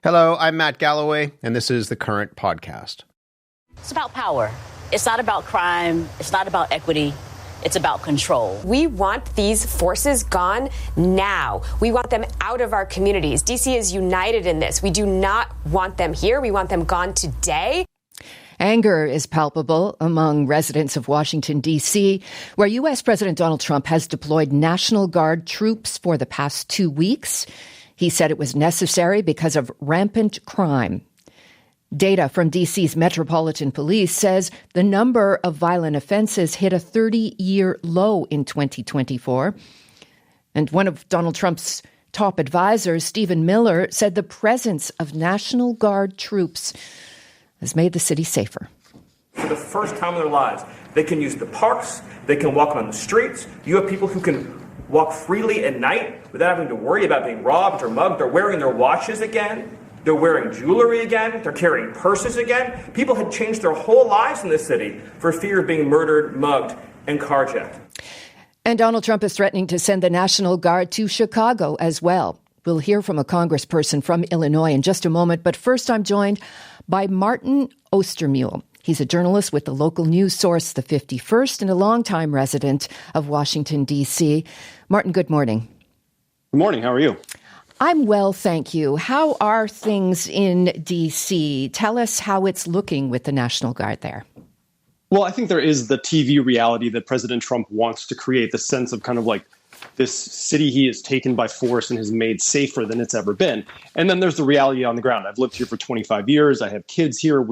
Hello, I'm Matt Galloway, and this is The Current Podcast. It's about power. It's not about crime. It's not about equity. It's about control. We want these forces gone now. We want them out of our communities. D.C. is united in this. We do not want them here. We want them gone today. Anger is palpable among residents of Washington, D.C., where U.S. President Donald Trump has deployed National Guard troops for the past 2 weeks. He said it was necessary because of rampant crime. Data from D.C.'s Metropolitan Police says the number of violent offenses hit a 30-year low in 2024. And one of Donald Trump's top advisors, Stephen Miller, said the presence of National Guard troops has made the city safer. For the first time in their lives, they can use the parks, they can walk on the streets. You have people who can walk freely at night without having to worry about being robbed or mugged. They're wearing their watches again. They're wearing jewelry again. They're carrying purses again. People had changed their whole lives in this city for fear of being murdered, mugged, and carjacked. And Donald Trump is threatening to send the National Guard to Chicago as well. We'll hear from a congressperson from Illinois in just a moment. But first, I'm joined by Martin Austermuhle. He's a journalist with the local news source, The 51st, and a longtime resident of Washington, D.C. Martin, good morning. Good morning. How are you? I'm well, thank you. How are things in D.C.? Tell us how it's looking with the National Guard there. Well, I think there is the TV reality that President Trump wants to create, the sense of kind of like this city he has taken by force and has made safer than it's ever been. And then there's the reality on the ground. I've lived here for 25 years. I have kids here.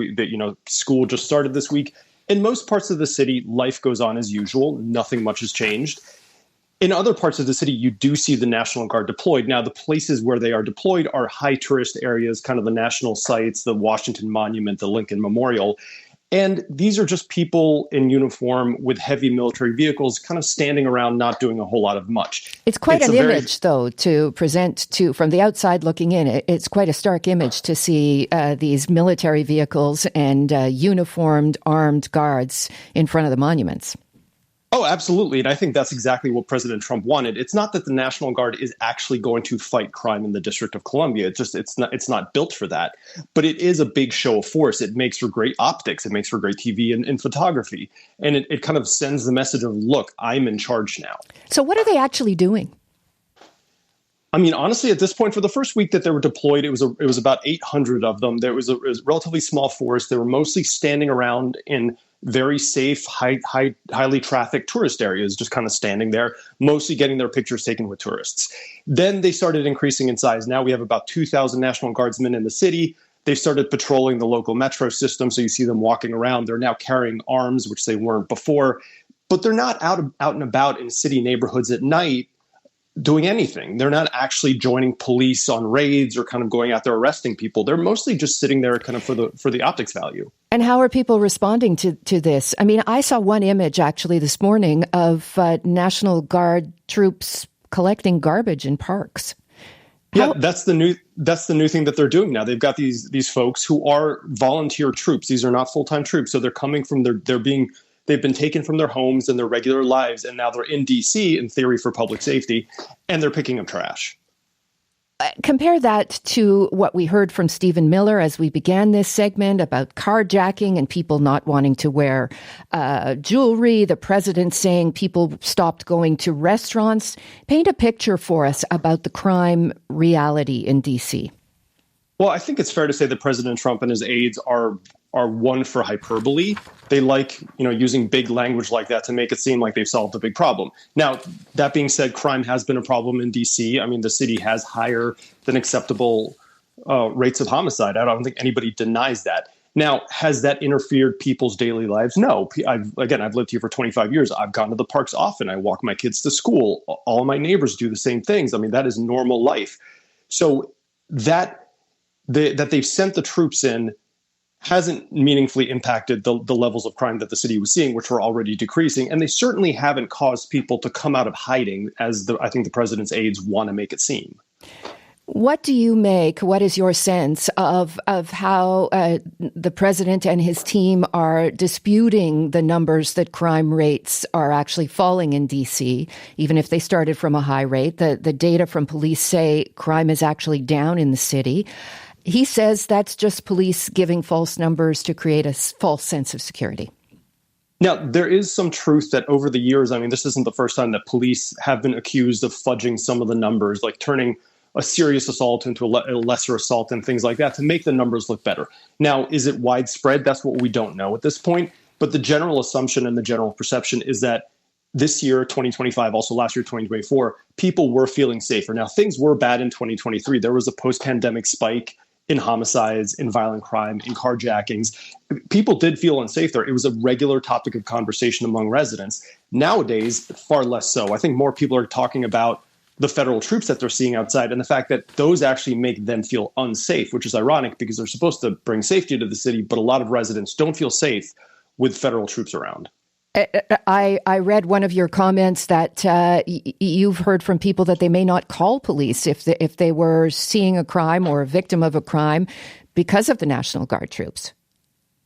School just started this week. In most parts of the city, life goes on as usual. Nothing much has changed. In other parts of the city, you do see the National Guard deployed. Now, the places where they are deployed are high tourist areas, kind of the national sites, the Washington Monument, the Lincoln Memorial. And these are just people in uniform with heavy military vehicles kind of standing around, not doing a whole lot of much. It's quite an image, though, to present to from the outside looking in. It's quite a stark image to see these military vehicles and uniformed armed guards in front of the monuments. Oh, absolutely. And I think that's exactly what President Trump wanted. It's not that the National Guard is actually going to fight crime in the District of Columbia. It's not built for that. But it is a big show of force. It makes for great optics. It makes for great TV and photography. And it kind of sends the message of, look, I'm in charge now. So what are they actually doing? I mean, honestly, at this point, for the first week that they were deployed, it was about 800 of them. There was a relatively small force. They were mostly standing around in very safe, highly trafficked tourist areas, just kind of standing there, mostly getting their pictures taken with tourists. Then they started increasing in size. Now we have about 2,000 National Guardsmen in the city. They started patrolling the local metro system, so you see them walking around. They're now carrying arms, which they weren't before. But they're not out and about in city neighborhoods at night doing anything. They're not actually joining police on raids or kind of going out there arresting people. They're mostly just sitting there kind of for the optics value. And how are people responding to this? I mean, I saw one image actually this morning of National Guard troops collecting garbage in parks. Yeah, that's the new thing that they're doing now. They've got these folks who are volunteer troops. These are not full-time troops. So they're coming from they've been taken from their homes and their regular lives, and now they're in D.C., in theory, for public safety, and they're picking up trash. Compare that to what we heard from Stephen Miller as we began this segment about carjacking and people not wanting to wear jewelry, the president saying people stopped going to restaurants. Paint a picture for us about the crime reality in D.C. Well, I think it's fair to say that President Trump and his aides are one for hyperbole. They like, using big language like that to make it seem like they've solved a big problem. Now, that being said, crime has been a problem in D.C. I mean, the city has higher than acceptable rates of homicide. I don't think anybody denies that. Now, has that interfered people's daily lives? No. I've lived here for 25 years. I've gone to the parks often. I walk my kids to school. All my neighbors do the same things. I mean, that is normal life. So that they've sent the troops in hasn't meaningfully impacted the levels of crime that the city was seeing, which were already decreasing. And they certainly haven't caused people to come out of hiding, as I think the president's aides want to make it seem. What do you make? What is your sense of how the president and his team are disputing the numbers that crime rates are actually falling in D.C., even if they started from a high rate? The data from police say crime is actually down in the city. He says that's just police giving false numbers to create a false sense of security. Now, there is some truth that over the years, I mean, this isn't the first time that police have been accused of fudging some of the numbers, like turning a serious assault into a lesser assault and things like that to make the numbers look better. Now, is it widespread? That's what we don't know at this point. But the general assumption and the general perception is that this year, 2025, also last year, 2024, people were feeling safer. Now, things were bad in 2023. There was a post-pandemic spike in homicides, in violent crime, in carjackings. People did feel unsafe there. It was a regular topic of conversation among residents. Nowadays, far less so. I think more people are talking about the federal troops that they're seeing outside and the fact that those actually make them feel unsafe, which is ironic because they're supposed to bring safety to the city, but a lot of residents don't feel safe with federal troops around. I read one of your comments that you've heard from people that they may not call police if they were seeing a crime or a victim of a crime because of the National Guard troops.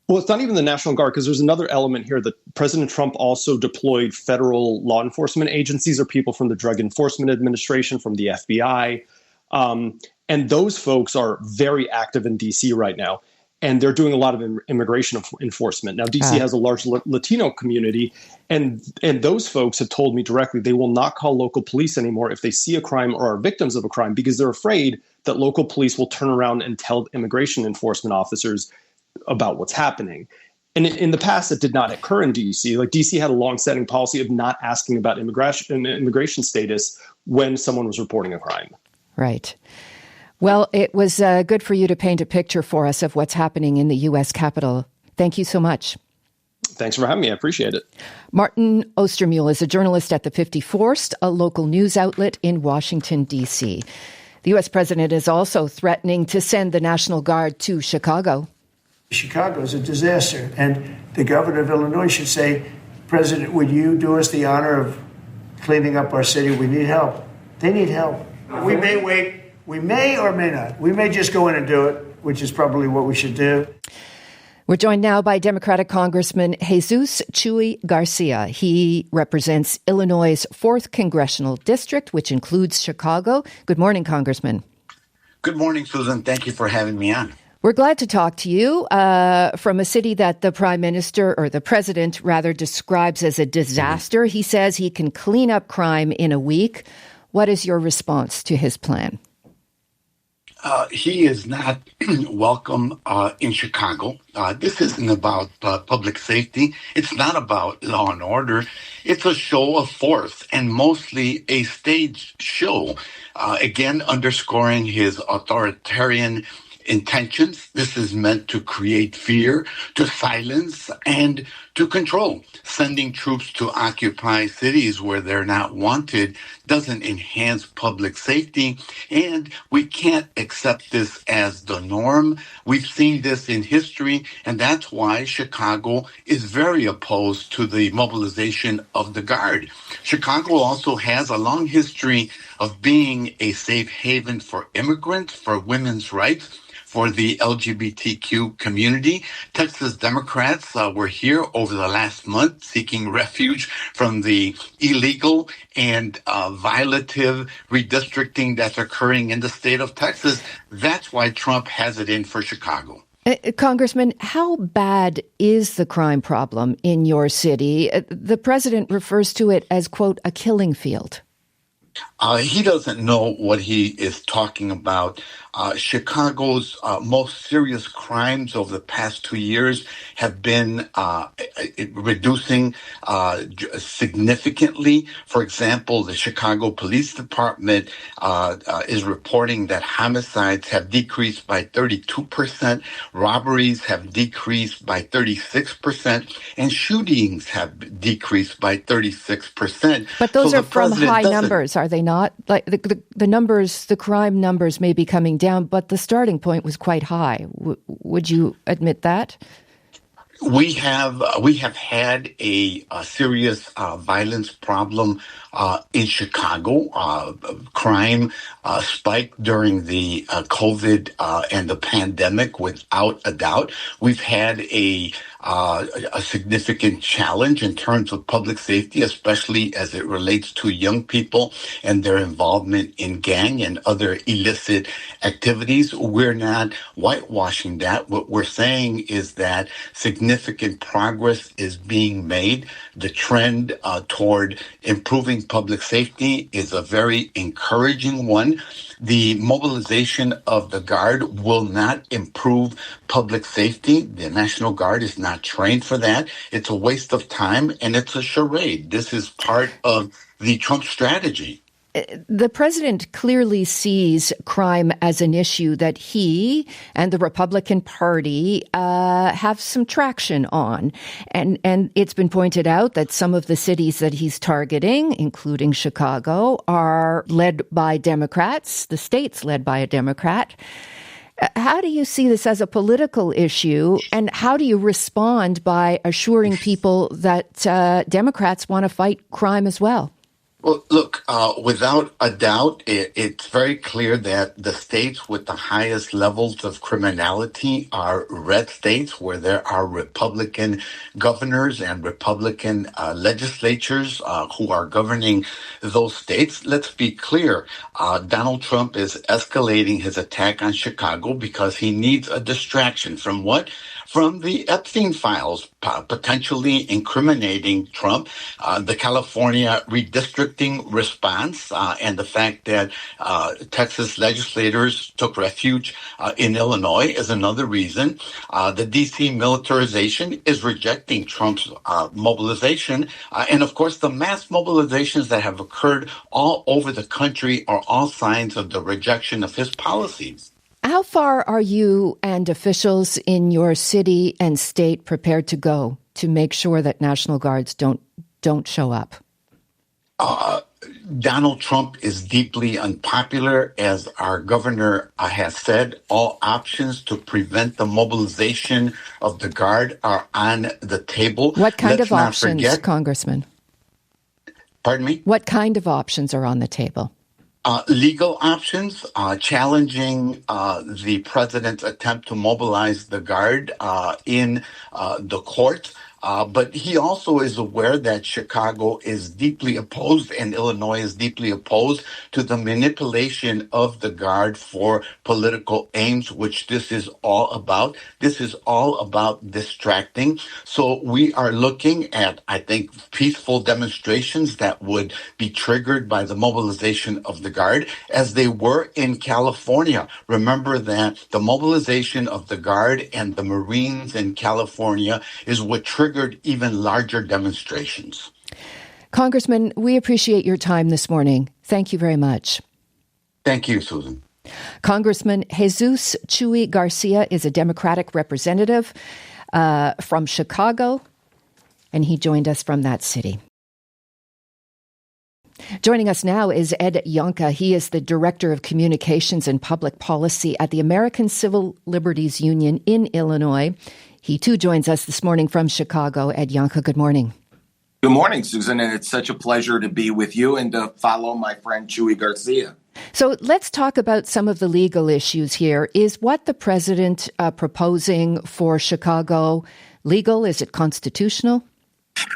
Well, it's not even the National Guard, because there's another element here that President Trump also deployed federal law enforcement agencies or people from the Drug Enforcement Administration, from the FBI. And those folks are very active in D.C. right now. And they're doing a lot of immigration enforcement. Now, D.C. has a large Latino community, and those folks have told me directly they will not call local police anymore if they see a crime or are victims of a crime because they're afraid that local police will turn around and tell immigration enforcement officers about what's happening. And in the past, it did not occur in D.C. Like, D.C. had a long-standing policy of not asking about immigration status when someone was reporting a crime. Right. Well, it was good for you to paint a picture for us of what's happening in the U.S. Capitol. Thank you so much. Thanks for having me. I appreciate it. Martin Austermuhle is a journalist at the 54th, a local news outlet in Washington, D.C. The U.S. president is also threatening to send the National Guard to Chicago. Chicago is a disaster, and the governor of Illinois should say, President, would you do us the honor of cleaning up our city? We need help. They need help. We may wait. We may or may not. We may just go in and do it, which is probably what we should do. We're joined now by Democratic Congressman Jesús García. He represents Illinois' 4th Congressional District, which includes Chicago. Good morning, Congressman. Good morning, Susan. Thank you for having me on. We're glad to talk to you from a city that the Prime Minister, or the President rather, describes as a disaster. He says he can clean up crime in a week. What is your response to his plan? He is not welcome in Chicago. This isn't about public safety. It's not about law and order. It's a show of force and mostly a staged show, again underscoring his authoritarian intentions. This is meant to create fear, to silence, and to control. Sending troops to occupy cities where they're not wanted doesn't enhance public safety, and we can't accept this as the norm. We've seen this in history, and that's why Chicago is very opposed to the mobilization of the Guard. Chicago also has a long history of being a safe haven for immigrants, for women's rights, for the LGBTQ community. Texas Democrats were here over the last month seeking refuge from the illegal and violative redistricting that's occurring in the state of Texas. That's why Trump has it in for Chicago. Congressman, how bad is the crime problem in your city? The president refers to it as, quote, a killing field. He doesn't know what he is talking about. Chicago's most serious crimes over the past 2 years have been reducing significantly. For example, the Chicago Police Department is reporting that homicides have decreased by 32%, robberies have decreased by 36%, and shootings have decreased by 36%. But those are from high numbers, are they not? Like the numbers, the crime numbers may be coming down, but the starting point was quite high. Would you admit that? We have had a serious violence problem in Chicago. Crime spiked during the COVID and the pandemic, without a doubt. We've had a significant challenge in terms of public safety, especially as it relates to young people and their involvement in gang and other illicit activities. We're not whitewashing that. What we're saying is that significant progress is being made. The trend toward improving public safety is a very encouraging one. The mobilization of the Guard will not improve public safety. The National Guard is not trained for that. It's a waste of time, and it's a charade. This is part of the Trump strategy. The president clearly sees crime as an issue that he and the Republican Party have some traction on. And it's been pointed out that some of the cities that he's targeting, including Chicago, are led by Democrats, the state's led by a Democrat. How do you see this as a political issue, and how do you respond by assuring people that Democrats want to fight crime as well? Well, look, without a doubt, it's very clear that the states with the highest levels of criminality are red states, where there are Republican governors and Republican legislatures who are governing those states. Let's be clear. Donald Trump is escalating his attack on Chicago because he needs a distraction from what? From the Epstein files, potentially incriminating Trump, the California redistricting response, and the fact that Texas legislators took refuge in Illinois is another reason. The D.C. militarization is rejecting Trump's mobilization. And of course, the mass mobilizations that have occurred all over the country are all signs of the rejection of his policies. How far are you and officials in your city and state prepared to go to make sure that National Guards don't show up? Donald Trump is deeply unpopular. As our governor has said, all options to prevent the mobilization of the Guard are on the table. What kind of options, Congressman? Pardon me? What kind of options are on the table? Legal options, challenging the president's attempt to mobilize the Guard in the court. But he also is aware that Chicago is deeply opposed and Illinois is deeply opposed to the manipulation of the Guard for political aims, which this is all about. This is all about distracting. So we are looking at, I think, peaceful demonstrations that would be triggered by the mobilization of the Guard, as they were in California. Remember that the mobilization of the Guard and the Marines in California is what triggered even larger demonstrations. Congressman, we appreciate your time this morning. Thank you very much. Thank you, Susan. Congressman Jesús Chuy García is a Democratic representative from Chicago, and he joined us from that city. Joining us now is Ed Yohnka. He is the Director of Communications and Public Policy at the American Civil Liberties Union in Illinois. He, too, joins us this morning from Chicago. Ed Yohnka, good morning. Good morning, Susan, and it's such a pleasure to be with you and to follow my friend Chuy García. So let's talk about some of the legal issues here. Is what the president proposing for Chicago legal? Is it constitutional?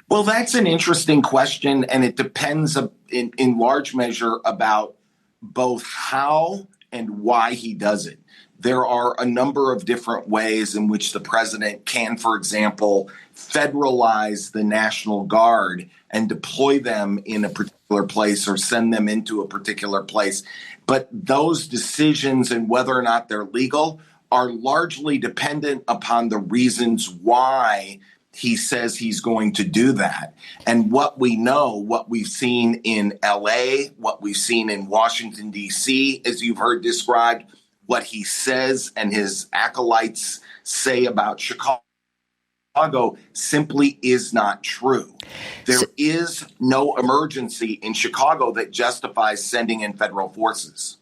Well, that's an interesting question, and it depends in large measure about both how and why he does it. There are a number of different ways in which the president can, for example, federalize the National Guard and deploy them in a particular place or send them into a particular place. But those decisions and whether or not they're legal are largely dependent upon the reasons why he says he's going to do that. And what we know, what we've seen in LA, what we've seen in Washington, D.C., as you've heard described, what he says and his acolytes say about Chicago simply is not true. There is no emergency in Chicago that justifies sending in federal forces.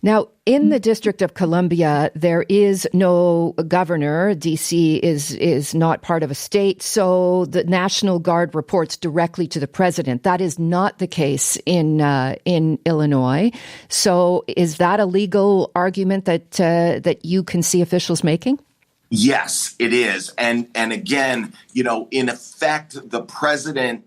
Now, in the District of Columbia, there is no governor. D.C. is not part of a state, so the National Guard reports directly to the president. That is not the case in Illinois. So, is that a legal argument that you can see officials making? Yes, it is, and again, in effect, the president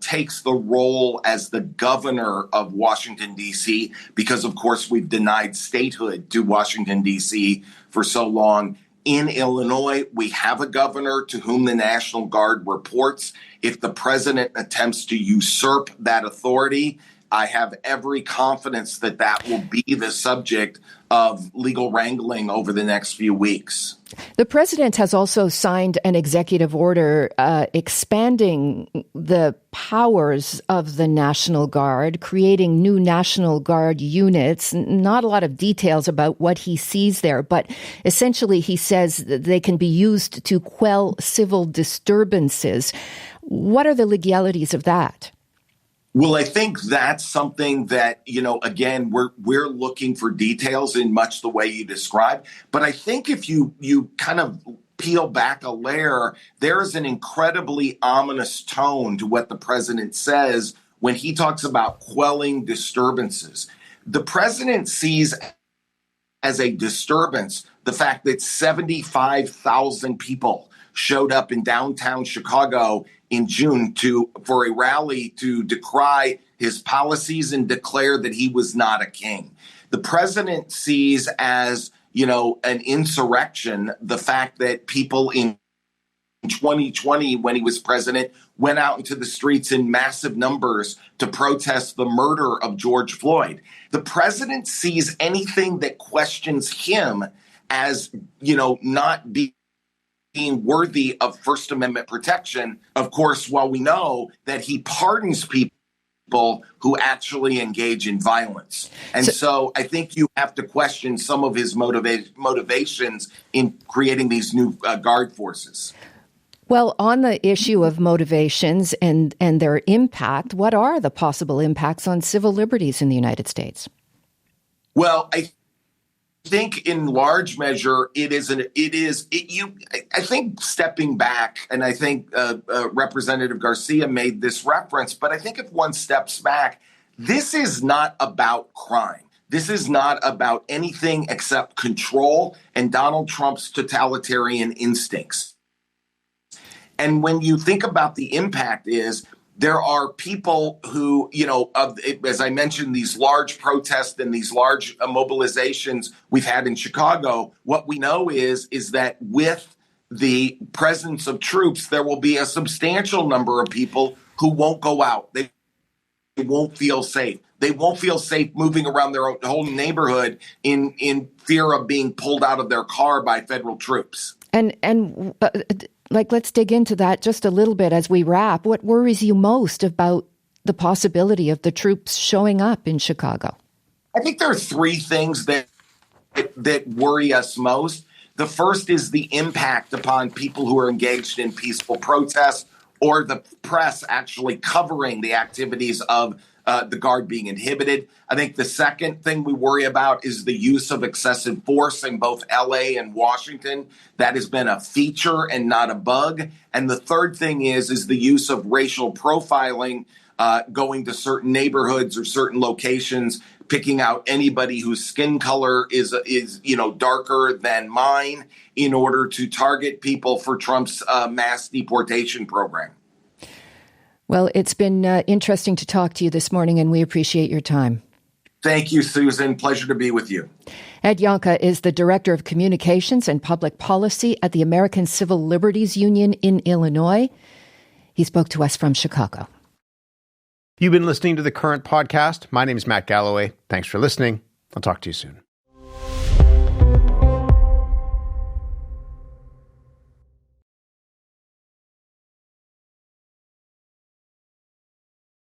takes the role as the governor of Washington, D.C., because, of course, we've denied statehood to Washington, D.C. for so long. In Illinois, we have a governor to whom the National Guard reports. If the president attempts to usurp that authority, I have every confidence that that will be the subject of legal wrangling over the next few weeks. The president has also signed an executive order expanding the powers of the National Guard, creating new National Guard units. Not a lot of details about what he sees there, but essentially he says that they can be used to quell civil disturbances. What are the legalities of that? Well, I think that's something that, again, we're looking for details in much the way you described. But I think if you kind of peel back a layer, there is an incredibly ominous tone to what the president says when he talks about quelling disturbances. The president sees as a disturbance the fact that 75,000 people showed up in downtown Chicago in June for a rally to decry his policies and declare that he was not a king. The president sees as, an insurrection the fact that people in 2020, when he was president, went out into the streets in massive numbers to protest the murder of George Floyd. The president sees anything that questions him as, not being worthy of First Amendment protection, of course, while we know that he pardons people who actually engage in violence. And so I think you have to question some of his motivations in creating these new guard forces. Well, on the issue of motivations and their impact, what are the possible impacts on civil liberties in the United States? Well, I think in large measure, I think stepping back, and I think Representative García made this reference, but I think if one steps back, this is not about crime. This is not about anything except control and Donald Trump's totalitarian instincts. And when you think about the impact there are people who, as I mentioned, these large protests and these large mobilizations we've had in Chicago. What we know is that with the presence of troops, there will be a substantial number of people who won't go out. They won't feel safe. They won't feel safe moving around their whole neighborhood in fear of being pulled out of their car by federal troops. Let's dig into that just a little bit as we wrap. What worries you most about the possibility of the troops showing up in Chicago? I think there are three things that worry us most. The first is the impact upon people who are engaged in peaceful protests or the press actually covering the activities of the Guard being inhibited. I think the second thing we worry about is the use of excessive force in both LA and Washington. That has been a feature and not a bug. And the third thing is the use of racial profiling, going to certain neighborhoods or certain locations, picking out anybody whose skin color is darker than mine in order to target people for Trump's mass deportation program. Well, it's been interesting to talk to you this morning, and we appreciate your time. Thank you, Susan. Pleasure to be with you. Ed Yohnka is the Director of Communications and Public Policy at the American Civil Liberties Union in Illinois. He spoke to us from Chicago. You've been listening to The Current Podcast. My name is Matt Galloway. Thanks for listening. I'll talk to you soon.